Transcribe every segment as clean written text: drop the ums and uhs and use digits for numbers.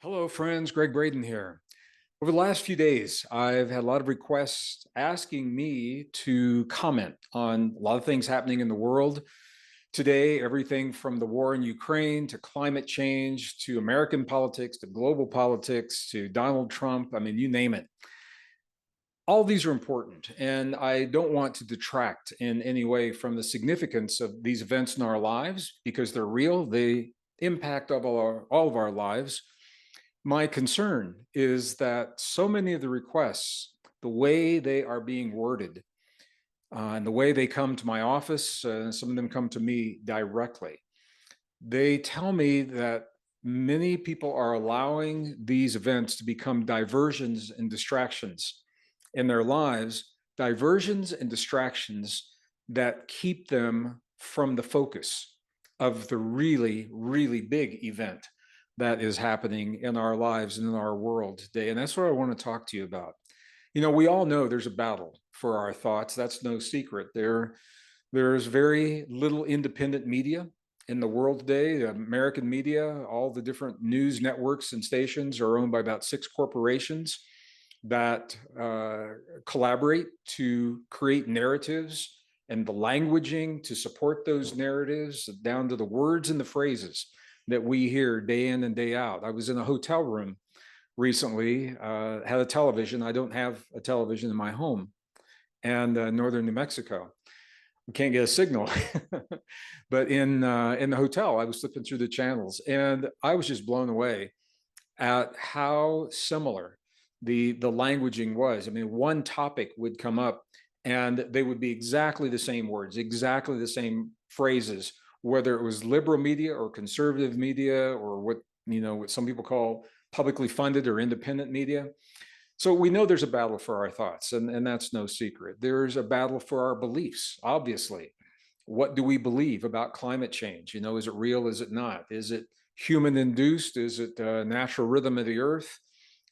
Hello, friends. Gregg Braden here. Over the last few days, I've had a lot of requests asking me to comment on a lot of things happening in the world today, everything from the war in Ukraine to climate change to American politics to global politics to Donald Trump. I mean, you name it. All of these are important, and I don't want to detract in any way from the significance of these events in our lives because they're real. They impact all of our lives. My concern is that so many of the requests, the way they are being worded, and the way they come to my office, some of them come to me directly, they tell me that many people are allowing these events to become diversions and distractions in their lives, diversions and distractions that keep them from the focus of the really, really big event that is happening in our lives and in our world today. And that's what I want to talk to you about. You know, we all know there's a battle for our thoughts. That's no secret. There's very little independent media in the world today. American media, all the different news networks and stations are owned by about 6 corporations that collaborate to create narratives and the languaging to support those narratives down to the words and the phrases that we hear day in and day out. I was in a hotel room recently, had a television. I don't have a television in my home, and northern New Mexico. We can't get a signal. But in the hotel, I was flipping through the channels, and I was just blown away at how similar the languaging was. I mean, one topic would come up, and they would be exactly the same words, exactly the same phrases, whether it was liberal media or conservative media or what some people call publicly funded or independent media. So we know there's a battle for our thoughts, and that's no secret. There's a battle for our beliefs, obviously. What do we believe about climate change? You know, is it real? Is it not? Is it human induced? Is it a natural rhythm of the earth?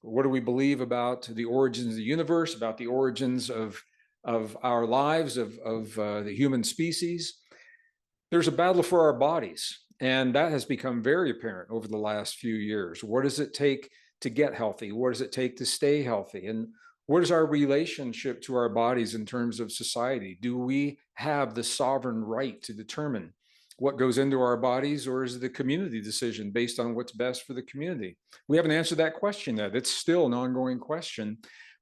What do we believe about the origins of the universe, about the origins of our lives, of the human species? There's a battle for our bodies, and that has become very apparent over the last few years. What does it take to get healthy? What does it take to stay healthy? And what is our relationship to our bodies in terms of society? Do we have the sovereign right to determine what goes into our bodies, or is it a community decision based on what's best for the community? We haven't answered that question yet. It's still an ongoing question.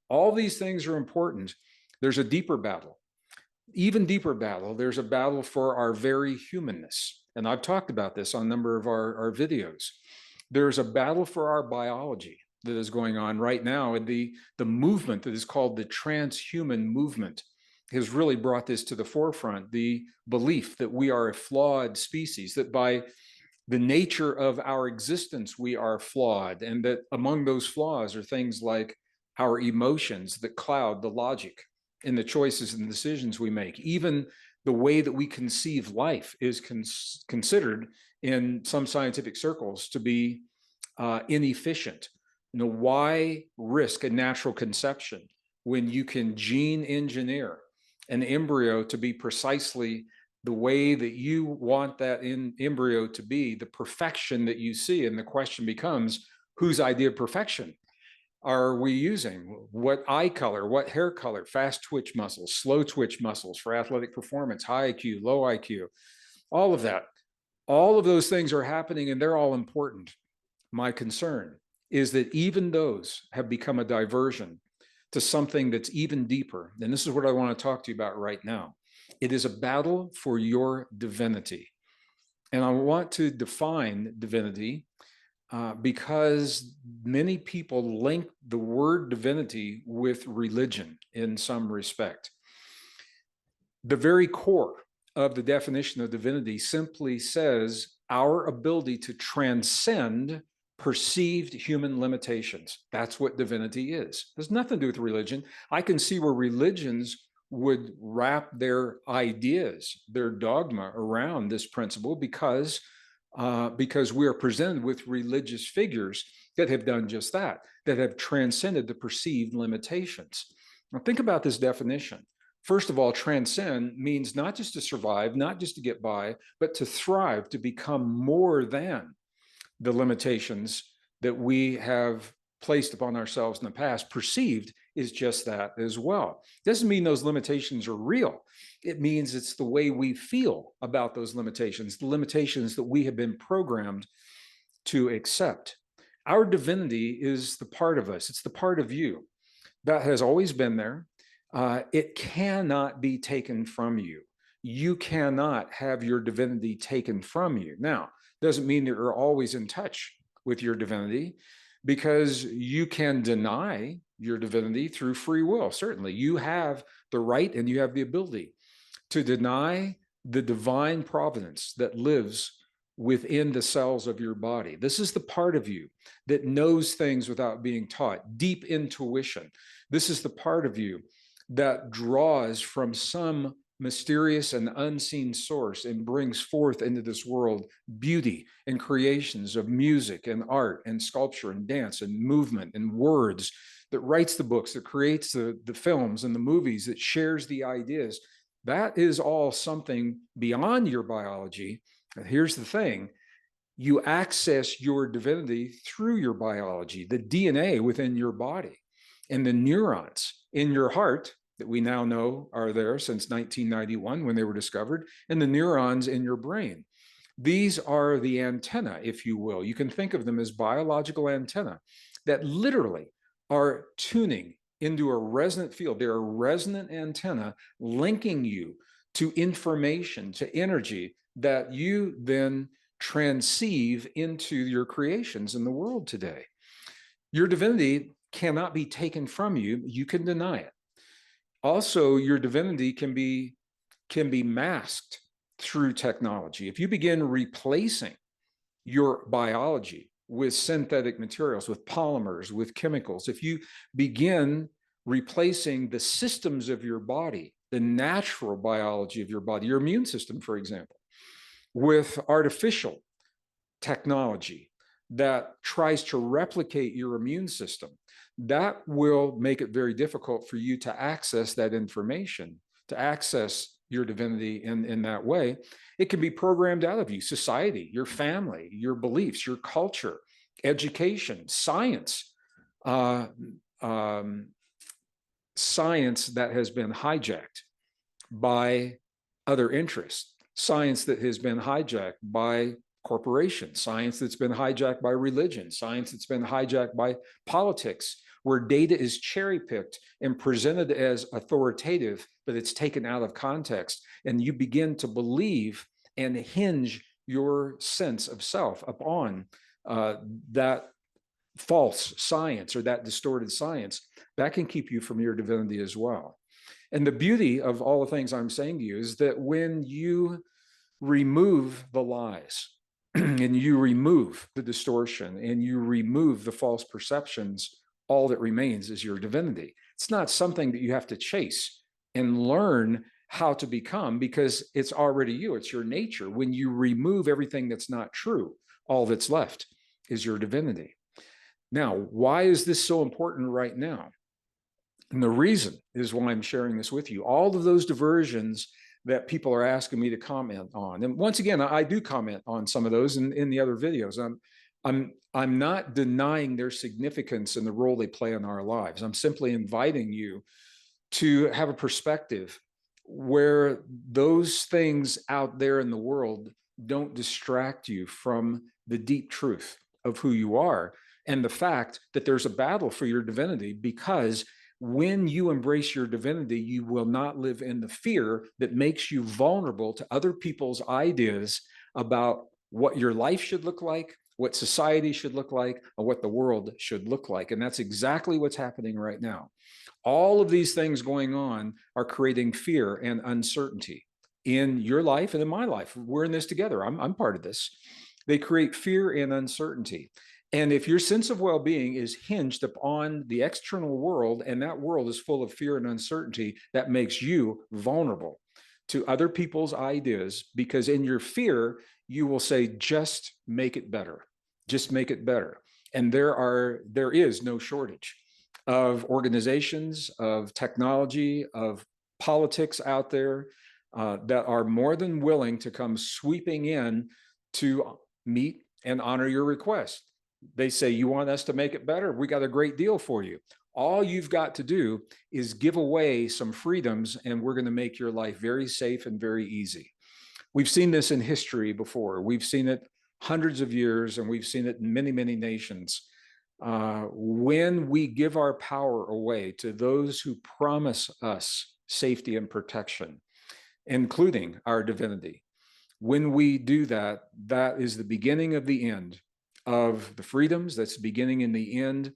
All these things are important. There's a deeper battle, even deeper battle. There's a battle for our very humanness. And I've talked about this on a number of our videos. There's a battle for our biology that is going on right now. And the movement that is called the transhuman movement has really brought this to the forefront. The belief that we are a flawed species, that by the nature of our existence, we are flawed. And that among those flaws are things like our emotions that cloud the logic in the choices and decisions we make. Even the way that we conceive life is considered in some scientific circles to be inefficient. You know, why risk a natural conception when you can gene engineer an embryo to be precisely the way that you want that embryo to be, the perfection that you see? And the question becomes, whose idea of perfection are we using? What eye color, what hair color, fast twitch muscles, slow twitch muscles for athletic performance, high IQ, low IQ, all of that. All of those things are happening, and they're all important. My concern is that even those have become a diversion to something that's even deeper. And this is what I want to talk to you about right now. It is a battle for your divinity. And I want to define divinity because many people link the word divinity with religion in some respect. The very core of the definition of divinity simply says our ability to transcend perceived human limitations. That's what divinity is. There's nothing to do with religion. I can see where religions would wrap their ideas, their dogma around this principle because we are presented with religious figures that have done just that, that have transcended the perceived limitations. Now, think about this definition. First of all, transcend means not just to survive, not just to get by, but to thrive, to become more than the limitations that we have placed upon ourselves in the past, perceived, is just that as well. Doesn't mean those limitations are real. It means it's the way we feel about those limitations, the limitations that we have been programmed to accept. Our divinity is the part of us, it's the part of you that has always been there. It cannot be taken from you. You cannot have your divinity taken from you. Now, doesn't mean that you're always in touch with your divinity, because you can deny your divinity through free will. Certainly, you have the right and you have the ability to deny the divine providence that lives within the cells of your body. This is the part of you that knows things without being taught, deep intuition. This is the part of you that draws from some mysterious and unseen source and brings forth into this world beauty and creations of music and art and sculpture and dance and movement and words, that writes the books, that creates the films and the movies, that shares the ideas. That is all something beyond your biology. And here's the thing: you access your divinity through your biology, the DNA within your body, and the neurons in your heart that we now know are there since 1991 when they were discovered, and the neurons in your brain. These are the antenna, if you will. You can think of them as biological antenna that literally are tuning into a resonant field. They're a resonant antenna linking you to information, to energy that you then transceive into your creations in the world today. Your divinity cannot be taken from you. You can deny it. Also, your divinity can be masked through technology. If you begin replacing your biology with synthetic materials, with polymers, with chemicals, if you begin replacing the systems of your body, the natural biology of your body, your immune system, for example, with artificial technology that tries to replicate your immune system, that will make it very difficult for you to access that information, to access your divinity in that way. It can be programmed out of you, society, your family, your beliefs, your culture, education, science, science that has been hijacked by other interests, science that has been hijacked by corporations, science that's been hijacked by religion, science that's been hijacked by politics, where data is cherry-picked and presented as authoritative, but it's taken out of context. And you begin to believe and hinge your sense of self upon that false science or that distorted science. That can keep you from your divinity as well. And the beauty of all the things I'm saying to you is that when you remove the lies and you remove the distortion and you remove the false perceptions, all that remains is your divinity. It's not something that you have to chase and learn how to become, because it's already you. It's your nature. When you remove everything that's not true, all that's left is your divinity. Now, why is this so important right now? And the reason is why I'm sharing this with you. All of those diversions that people are asking me to comment on, and once again, I do comment on some of those in the other videos. I'm not denying their significance and the role they play in our lives. I'm simply inviting you to have a perspective where those things out there in the world don't distract you from the deep truth of who you are and the fact that there's a battle for your divinity. Because when you embrace your divinity, you will not live in the fear that makes you vulnerable to other people's ideas about what your life should look like, what society should look like, and what the world should look like. And that's exactly what's happening right now. All of these things going on are creating fear and uncertainty in your life and in my life. We're in this together. I'm part of this. They create fear and uncertainty. And if your sense of well-being is hinged upon the external world, and that world is full of fear and uncertainty, that makes you vulnerable to other people's ideas, because in your fear, you will say, just make it better. Just make it better. And there is no shortage of organizations, of technology, of politics out there that are more than willing to come sweeping in to meet and honor your request. They say, you want us to make it better? We got a great deal for you. All you've got to do is give away some freedoms, and we're going to make your life very safe and very easy. We've seen this in history before. We've seen it hundreds of years, and we've seen it in many, many nations. When we give our power away to those who promise us safety and protection, including our divinity, when we do that, that is the beginning of the end of the freedoms. That's the beginning and the end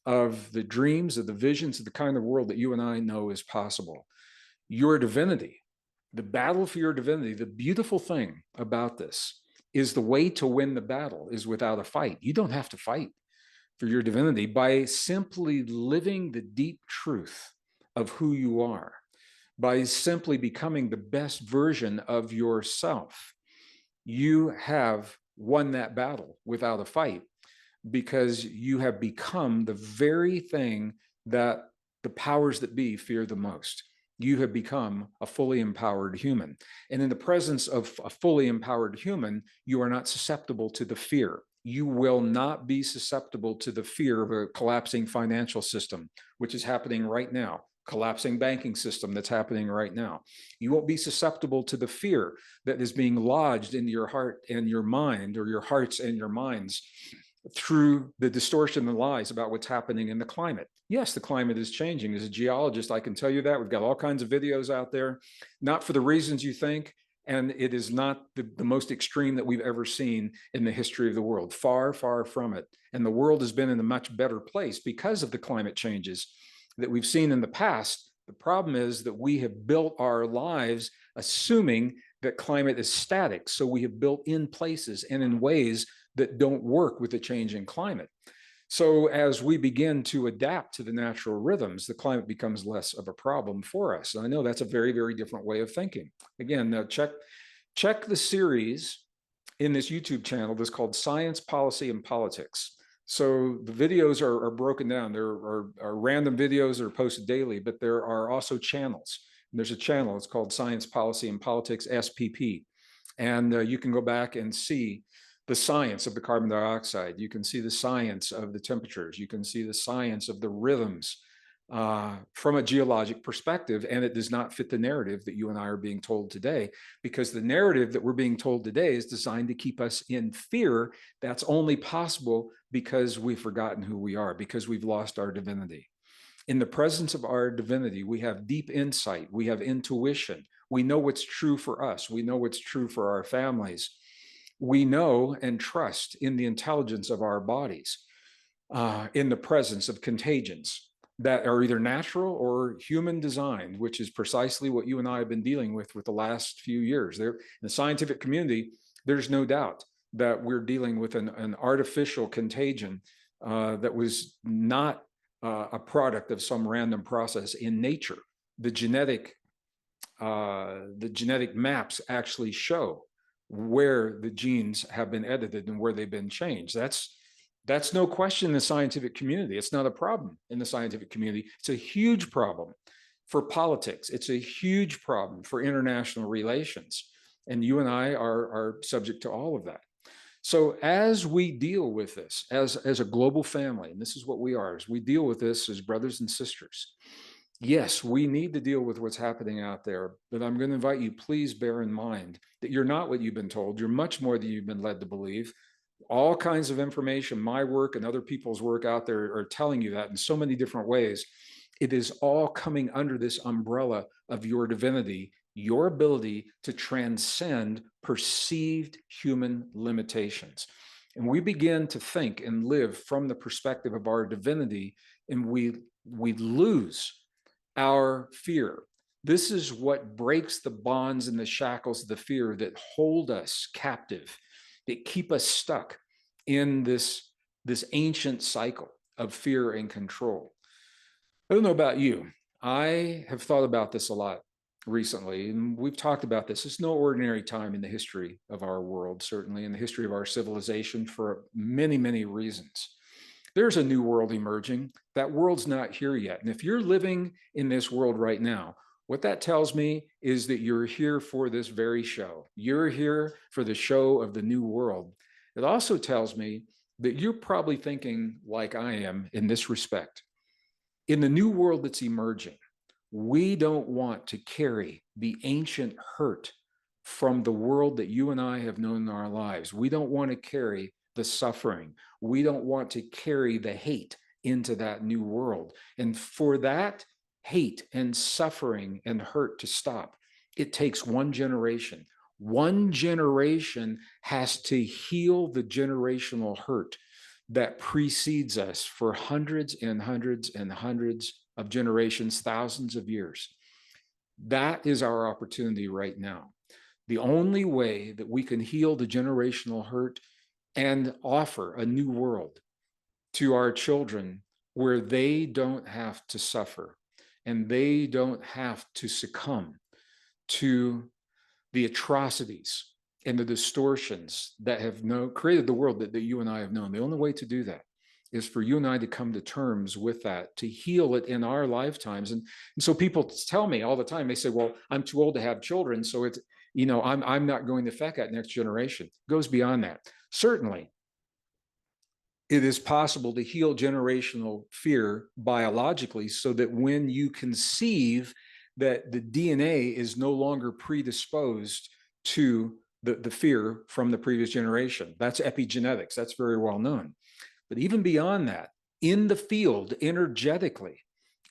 of the dreams, of the visions, of the kind of world that you and I know is possible. Your divinity, the battle for your divinity, the beautiful thing about this is the way to win the battle is without a fight. You don't have to fight for your divinity by simply living the deep truth of who you are, by simply becoming the best version of yourself. You have won that battle without a fight, because you have become the very thing that the powers that be fear the most. You have become a fully empowered human. And in the presence of a fully empowered human, you are not susceptible to the fear. You will not be susceptible to the fear of a collapsing financial system, which is happening right now, collapsing banking system that's happening right now. You won't be susceptible to the fear that is being lodged into your heart and your mind, or your hearts and your minds, through the distortion and lies about what's happening in the climate. Yes, the climate is changing. As a geologist, I can tell you that. We've got all kinds of videos out there, not for the reasons you think, and it is not the most extreme that we've ever seen in the history of the world. Far, far from it. And the world has been in a much better place because of the climate changes that we've seen in the past. The problem is that we have built our lives assuming that climate is static. So we have built in places and in ways that don't work with the changing climate. So as we begin to adapt to the natural rhythms, the climate becomes less of a problem for us. And I know that's a very, very different way of thinking. Again, check the series in this YouTube channel that's called Science, Policy, and Politics. So the videos are broken down. There are random videos that are posted daily, but there are also channels. And there's a channel, it's called Science, Policy, and Politics, SPP. And you can go back and see the science of the carbon dioxide. You can see the science of the temperatures. You can see the science of the rhythms from a geologic perspective, and it does not fit the narrative that you and I are being told today, because the narrative that we're being told today is designed to keep us in fear. That's only possible because we've forgotten who we are, because we've lost our divinity. In the presence of our divinity, we have deep insight, we have intuition, we know what's true for us, we know what's true for our families. We know and trust in the intelligence of our bodies, in the presence of contagions that are either natural or human designed, which is precisely what you and I have been dealing with the last few years. There, in the scientific community, there's no doubt that we're dealing with an artificial contagion that was not a product of some random process in nature. The genetic maps actually show where the genes have been edited and where they've been changed. That's no question in the scientific community. It's not a problem in the scientific community. It's a huge problem for politics. It's a huge problem for international relations. And you and I are subject to all of that. So as we deal with this as a global family, and this is what we are, as we deal with this as brothers and sisters, yes, we need to deal with what's happening out there, but I'm going to invite you, please bear in mind that you're not what you've been told. You're much more than you've been led to believe. All kinds of information, my work and other people's work out there are telling you that in so many different ways. It is all coming under this umbrella of your divinity, your ability to transcend perceived human limitations. And we begin to think and live from the perspective of our divinity, and we lose our fear. This is what breaks the bonds and the shackles of the fear that hold us captive, that keep us stuck in this ancient cycle of fear and control. I don't know about you. I have thought about this a lot recently, and we've talked about this. It's no ordinary time in the history of our world, certainly in the history of our civilization, for many, many reasons. There's a new world emerging. That world's not here yet. And if you're living in this world right now, what that tells me is that you're here for this very show. You're here for the show of the new world. It also tells me that you're probably thinking like I am in this respect. In the new world that's emerging, we don't want to carry the ancient hurt from the world that you and I have known in our lives. We don't want to carry the suffering. We don't want to carry the hate into that new world. And for that hate and suffering and hurt to stop, it takes one generation. One generation has to heal the generational hurt that precedes us for hundreds and hundreds and hundreds of generations, thousands of years. That is our opportunity right now. The only way that we can heal the generational hurt and offer a new world to our children where they don't have to suffer and they don't have to succumb to the atrocities and the distortions that have created the world that you and I have known. The only way to do that is for you and I to come to terms with that, to heal it in our lifetimes. And so people tell me all the time, they say, well, I'm too old to have children, so it's, I'm not going to affect that next generation. It goes beyond that. Certainly, it is possible to heal generational fear biologically so that when you conceive, that the DNA is no longer predisposed to the fear from the previous generation. That's epigenetics. That's very well known. But even beyond that, in the field, energetically,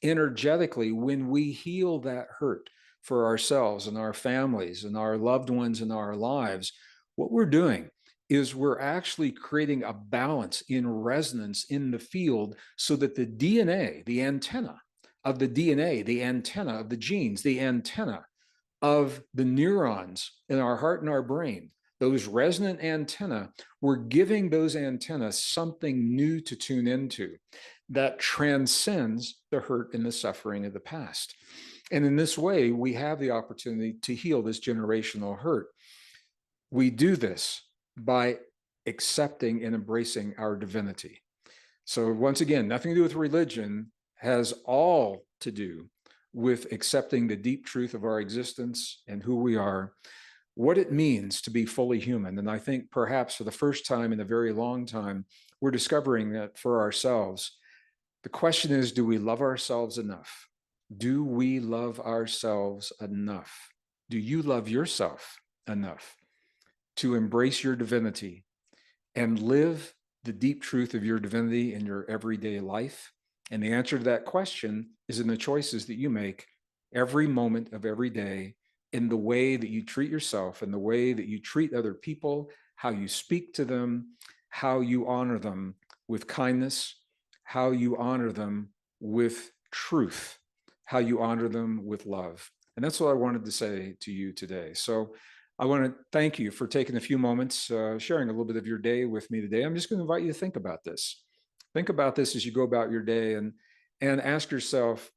when we heal that hurt for ourselves and our families and our loved ones in our lives, what we're doing is we're actually creating a balance in resonance in the field so that the DNA, the antenna of the DNA, the antenna of the genes, the antenna of the neurons in our heart and our brain, those resonant antenna, we're giving those antennas something new to tune into that transcends the hurt and the suffering of the past. And in this way, we have the opportunity to heal this generational hurt. We do this by accepting and embracing our divinity. So once again, nothing to do with religion, has all to do with accepting the deep truth of our existence and who we are, what it means to be fully human. And I think perhaps for the first time in a very long time, we're discovering that for ourselves. The question is, do we love ourselves enough? Do we love ourselves enough? Do you love yourself enough to embrace your divinity and live the deep truth of your divinity in your everyday life? And the answer to that question is in the choices that you make every moment of every day, in the way that you treat yourself, in the way that you treat other people, how you speak to them, how you honor them with kindness, how you honor them with truth, how you honor them with love. And that's what I wanted to say to you today. So I want to thank you for taking a few moments, sharing a little bit of your day with me today. I'm just going to invite you to think about this. Think about this as you go about your day and ask yourself,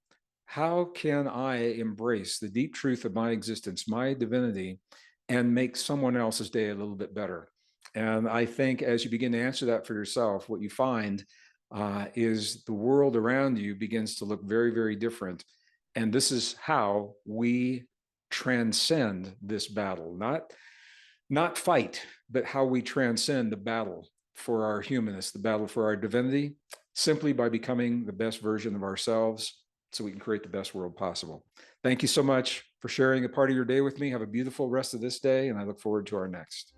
how can I embrace the deep truth of my existence, my divinity, and make someone else's day a little bit better? And I think as you begin to answer that for yourself, what you find is the world around you begins to look very, very different. And this is how we transcend this battle, not fight, but how we transcend the battle for our humanness, the battle for our divinity, simply by becoming the best version of ourselves so we can create the best world possible. Thank you so much for sharing a part of your day with me. Have a beautiful rest of this day, and I look forward to our next.